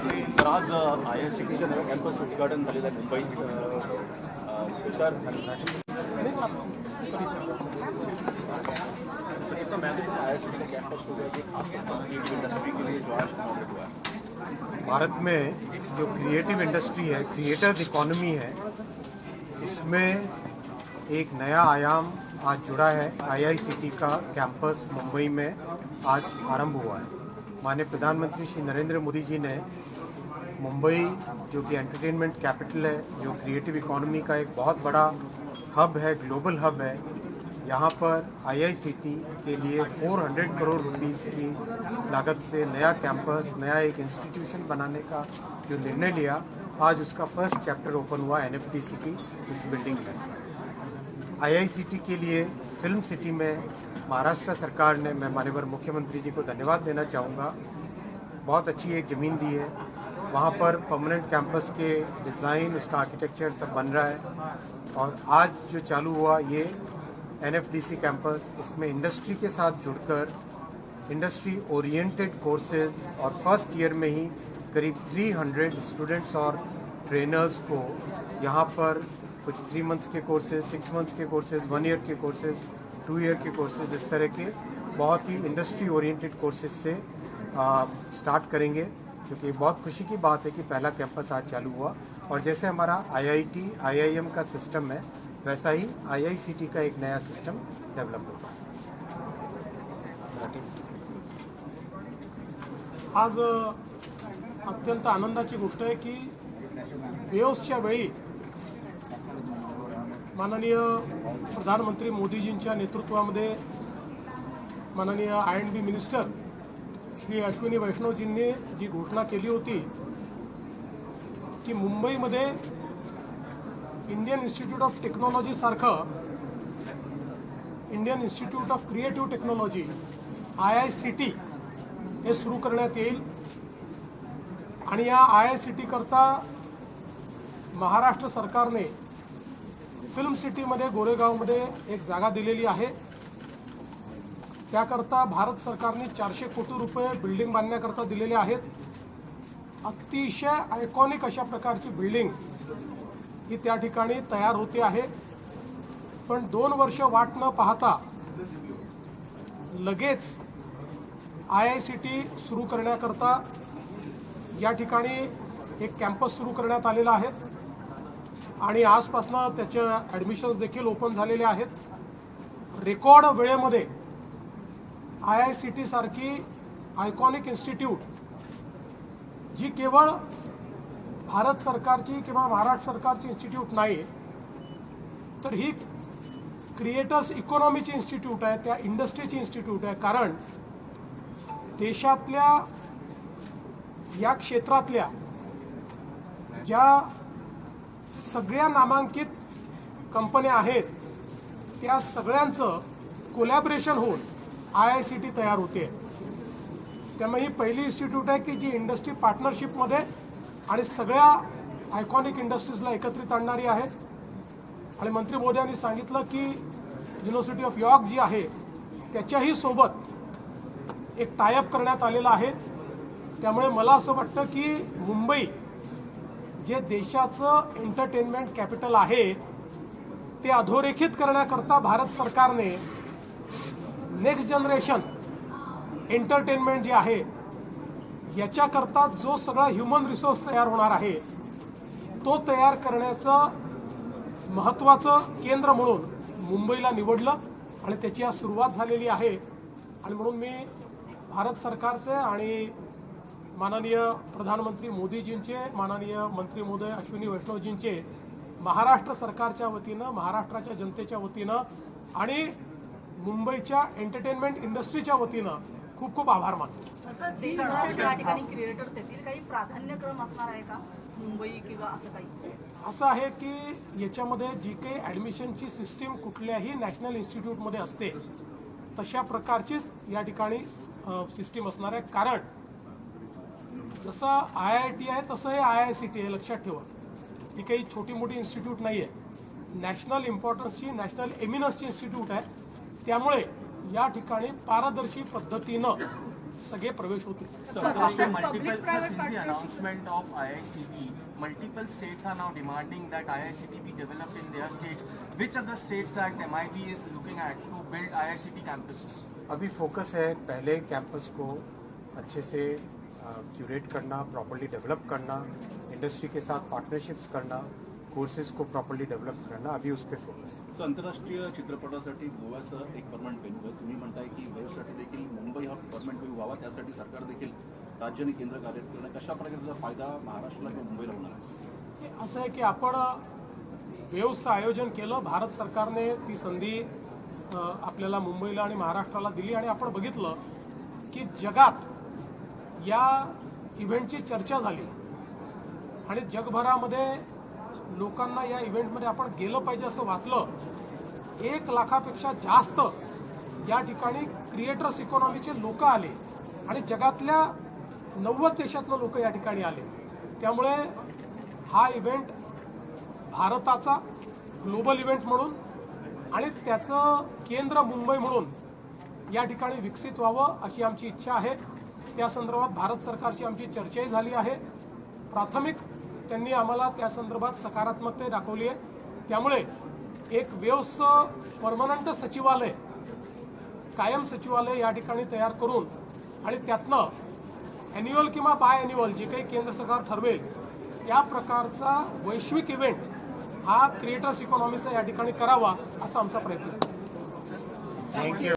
Sir आज IICTच्या नव्या campus उद्घाटन झालेलं आहे मुंबईत सर कितना महत्व IICT का कैंपस हो गया कि खासतौर इंडस्ट्री के लिए जो आज इनॉग्रेट हुआ है। भारत में जो क्रिएटिव इंडस्ट्री है, क्रिएटर्स इकोनॉमी है, उसमें एक नया आयाम आज जुड़ा है। IICT का कैंपस मुंबई में आज आरंभ हुआ है। माननीय प्रधानमंत्री श्री नरेंद्र मोदी जी ने मुंबई जो कि एंटरटेनमेंट कैपिटल है, जो क्रिएटिव इकोनॉमी का एक बहुत बड़ा हब है, ग्लोबल हब है, यहाँ पर IICT के लिए 400 करोड़ रुपीस की लागत से नया कैंपस, नया एक इंस्टीट्यूशन बनाने का जो निर्णय लिया, आज उसका फर्स्ट चैप्टर ओपन हुआ NFDC की इस बिल्डिंग में। IICT के लिए फिल्म सिटी में महाराष्ट्र सरकार ने, मैं माननीय मुख्यमंत्री जी को धन्यवाद देना चाहूँगा, बहुत अच्छी एक ज़मीन दी है। वहाँ पर परमानेंट कैंपस के डिज़ाइन, उसका आर्किटेक्चर सब बन रहा है। और आज जो चालू हुआ ये NFDC कैंपस, इसमें इंडस्ट्री के साथ जुड़कर इंडस्ट्री ओरिएंटेड कोर्सेज और फर्स्ट ईयर में ही करीब 300 स्टूडेंट्स और ट्रेनर्स को यहाँ पर कुछ 3 मंथ्स के कोर्सेज, 6 मंथ्स के कोर्सेज, 1 ईयर के कोर्सेज, 2 ईयर के कोर्सेज, इस तरह के बहुत ही इंडस्ट्री ओरिएंटेड कोर्सेज से स्टार्ट करेंगे, क्योंकि बहुत खुशी की बात है कि पहला कैंपस आज चालू हुआ। और जैसे हमारा IIT, IIM का सिस्टम है, वैसा ही IICT का एक नया सिस्टम डेवलप होगा। आज अत्यंत आनंदाची गोष्ट आहे की वेव्सच्या वेळी माननीय प्रधानमंत्री मोदीजींच्या नेतृत्वामध्ये माननीय I&B मिनिस्टर श्री अश्विनी वैष्णवजींनी जी घोषणा केली होती की मुंबईमध्ये इंडियन इन्स्टिट्यूट ऑफ टेक्नॉलॉजी सारखं Indian institute of creative technology IICT हे सुरू करण्यात येईल। आणि या IICT करता महाराष्ट्र सरकारने फिल्म सिटीमध्ये गोरेगावमध्ये एक जागा दिलेली आहे। त्याकरता भारत सरकारने 400 कोटी रुपये बिल्डिंग बांधण्याकरता दिलेले आहेत। अतिशय आयकॉनिक अशा प्रकारची बिल्डिंग ही त्या ठिकाणी तयार होते आहे। पण 2 वर्ष वाट न पाहता लगेच IICT सुरू करण्याकरता या ठिकाणी एक कॅम्पस सुरू करण्यात आलेला आहे आणि आजपासून त्याचे ॲडमिशन्स देखील ओपन झालेले आहेत। रेकॉर्ड वेळेमध्ये IICT सारखी आयकॉनिक इन्स्टिट्यूट जी केवळ भारत सरकारची किंवा महाराष्ट्र सरकारची इन्स्टिट्यूट नाही, तर ही क्रिएटर्स इकॉनॉमीची इन्स्टिट्यूट आहे, त्या इंडस्ट्रीची इन्स्टिट्यूट आहे। कारण देशातल्या या क्षेत्रातल्या ज्या सगळ्या नामांकित कंपन्या आहेत त्या सगळ्यांचं कोलॅबोरेशन होऊन IICT तयार होते। त्यामुळे ही पहिली इन्स्टिट्यूट आहे की जी इंडस्ट्री पार्टनरशिपमध्ये आणि सगळ्या आयकॉनिक इंडस्ट्रीजला एकत्रित आणणारी आहे। आणि मंत्री मोदयांनी सांगितलं की युनिव्हर्सिटी ऑफ यॉर्क जी आहे त्याच्याही सोबत एक टायअप करण्यात आलेला आहे। त्यामुळे मला असं वाटतं की मुंबई जे देशाचं एंटरटेनमेंट कॅपिटल आहे ते अधोरेखित करण्याकरता भारत सरकारने नेक्स्ट जनरेशन एंटरटेनमेंट जे आहे याच्याकरता जो सगळा ह्युमन रिसोर्स तयार होणार आहे तो तयार करण्याचं महत्त्वाचं केंद्र म्हणून मुंबईला निवडलं आणि त्याची आज सुरुवात झालेली आहे। आणि म्हणून मी भारत सरकारचे आणि माननीय प्रधानमंत्री मोदीजींचे, माननीय मंत्री महोदय अश्विनी वैष्णवजींचे महाराष्ट्र सरकारच्या वतीनं, महाराष्ट्राच्या जनतेच्या वतीनं आणि मुंबईच्या एंटरटेनमेंट इंडस्ट्रीच्या वतीनं खूप खूप आभार मानतो। देशभरात या ठिकाणी क्रिएटर्स येतील, काही प्राधान्यक्रम असणार आहे का मुंबई किंवा असं काही? असं आहे की याच्यामध्ये जी काही ॲडमिशनची सिस्टीम कुठल्याही नॅशनल इन्स्टिट्यूटमध्ये असते तशा प्रकारचीच या ठिकाणी सिस्टीम असणार आहे। कारण जसं IIT आहे तसं हे IICT आहे, लक्षात ठेवा। ही काही छोटी मोठी इन्स्टिट्यूट नाही आहे, नॅशनल इम्पॉर्टन्सची, नॅशनल एमिनन्सची इन्स्टिट्यूट आहे। त्यामुळे या ठिकाणी पारदर्शी पद्धतीनं सगळे प्रवेश होतील. After since the announcement of IICT, multiple states are now demanding that IICT be developed in their states. Which are the states that MIT is looking at to build IICT campuses? अभी focus है पहले campus को अच्छे से curate करना, properly develop करना, industry के साथ partnerships करना, courses को प्रॉपर्ली डेवलप करना, अभी उस पर फोकस है. आंतरराष्ट्रीय चित्रपटासाठी गोव्याचं एक परमनंट वेन्यू आहे. तुम्ही म्हणताय की वेव्हसाठी देखील मुंबई हा परमनंट वेन्यू व्हावा, त्यासाठी सरकार देखील राज्य आणि केंद्र कार्य करणं, कशा प्रकारे त्याचा फायदा महाराष्ट्राला किंवा मुंबईला होणार आहे? असं आहे की आपण वेव्हचं आयोजन केलं. भारत सरकारने ती संधी आपल्याला मुंबईला आणि महाराष्ट्राला दिली आणि आपण बघितलं की जगात या इव्हेंटची चर्चा झाली आणि जगभरामध्ये लोकांना या इव्हेंटमध्ये आपण गेलं पाहिजे असं वाटलं. 1 लाखापेक्षा जास्त या ठिकाणी क्रिएटर्स इकॉनॉमीचे लोक आले आणि जगातल्या 90 देशातनं लोक या ठिकाणी आले. त्यामुळे हा इव्हेंट भारताचा ग्लोबल इव्हेंट म्हणून आणि त्याचं केंद्र मुंबई म्हणून या ठिकाणी विकसित व्हावं अशी आमची इच्छा आहे. त्या संदर्भात भारत सरकारची आमची चर्चाही झाली आहे. प्राथमिक त्यांनी आम्हाला त्या संदर्भात सकारात्मकता दाखवली आहे. त्यामुळे एक वेव्हचं परमनंट सचिवालय, कायम सचिवालय या ठिकाणी तयार करून आणि त्यातनं ॲन्युअल किंवा बाय ॲन्युअल जे काही केंद्र सरकार ठरवेल त्या प्रकारचा वैश्विक इव्हेंट हा क्रिएटर्स इकॉनॉमीचा या ठिकाणी करावा असा आमचा प्रयत्न आहे. थँक्यू.